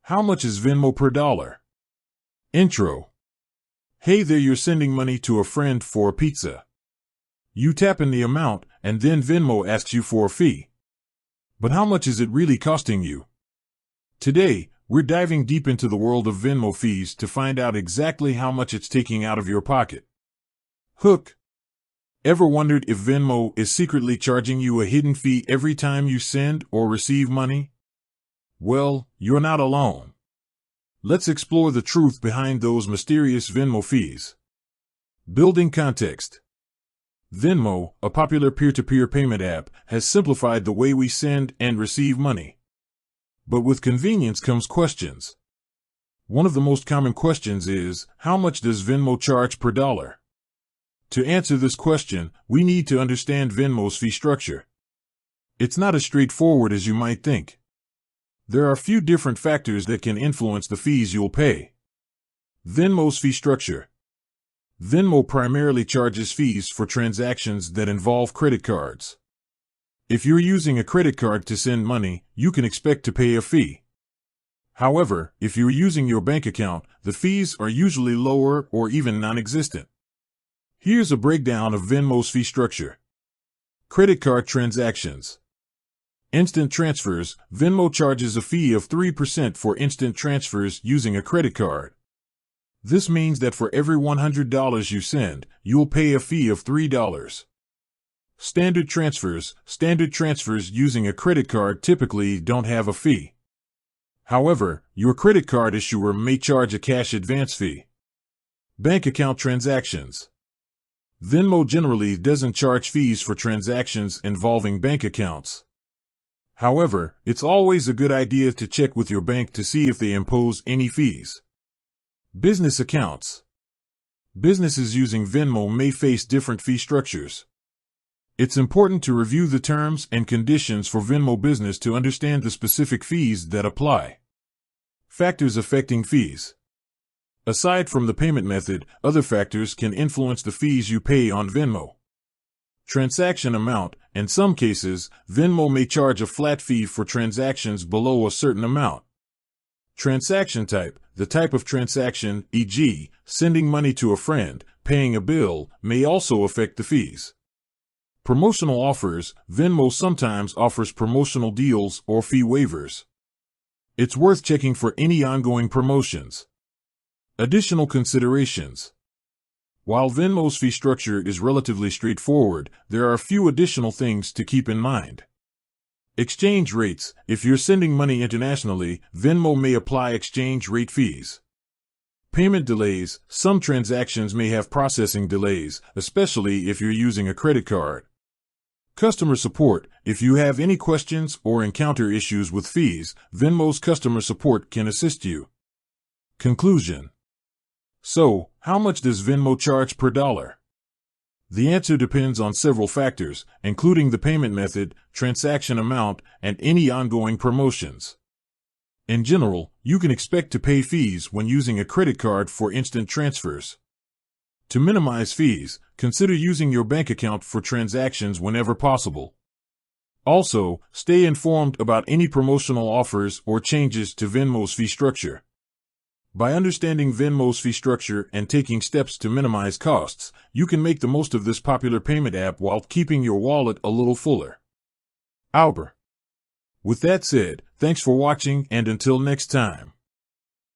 How much is Venmo per dollar? Intro. Hey there, you're sending money to a friend for a pizza. You tap in the amount, and then Venmo asks you for a fee. But how much is it really costing you? Today, we're diving deep into the world of Venmo fees to find out exactly how much it's taking out of your pocket. Hook. Ever wondered if Venmo is secretly charging you a hidden fee every time you send or receive money? Well, you're not alone. Let's explore the truth behind those mysterious Venmo fees. Building context. Venmo, a popular peer-to-peer payment app, has simplified the way we send and receive money. But with convenience comes questions. One of the most common questions is, how much does Venmo charge per dollar? To answer this question, we need to understand Venmo's fee structure. It's not as straightforward as you might think. There are a few different factors that can influence the fees you'll pay. Venmo's fee structure. Venmo primarily charges fees for transactions that involve credit cards. If you're using a credit card to send money, you can expect to pay a fee. However, if you're using your bank account, the fees are usually lower or even non-existent. Here's a breakdown of Venmo's fee structure. Credit card transactions. Instant transfers. Venmo charges a fee of 3% for instant transfers using a credit card. This means that for every $100 you send, you'll pay a fee of $3. Standard transfers. Standard transfers using a credit card typically don't have a fee. However, your credit card issuer may charge a cash advance fee. Bank account transactions. Venmo generally doesn't charge fees for transactions involving bank accounts. However, it's always a good idea to check with your bank to see if they impose any fees. Business accounts. Businesses using Venmo may face different fee structures. It's important to review the terms and conditions for Venmo Business to understand the specific fees that apply. Factors affecting fees. Aside from the payment method, other factors can influence the fees you pay on Venmo. Transaction amount. In some cases, Venmo may charge a flat fee for transactions below a certain amount. Transaction type. The type of transaction, e.g., sending money to a friend, paying a bill, may also affect the fees. Promotional offers. Venmo sometimes offers promotional deals or fee waivers. It's worth checking for any ongoing promotions. Additional considerations. While Venmo's fee structure is relatively straightforward, there are a few additional things to keep in mind. Exchange rates. If you're sending money internationally, Venmo may apply exchange rate fees. Payment delays. Some transactions may have processing delays, especially if you're using a credit card. Customer support. If you have any questions or encounter issues with fees, Venmo's customer support can assist you. Conclusion. So, how much does Venmo charge per dollar? The answer depends on several factors, including the payment method, transaction amount, and any ongoing promotions. In general, you can expect to pay fees when using a credit card for instant transfers. To minimize fees, consider using your bank account for transactions whenever possible. Also, stay informed about any promotional offers or changes to Venmo's fee structure. By understanding Venmo's fee structure and taking steps to minimize costs, you can make the most of this popular payment app while keeping your wallet a little fuller. With that said, thanks for watching, and until next time.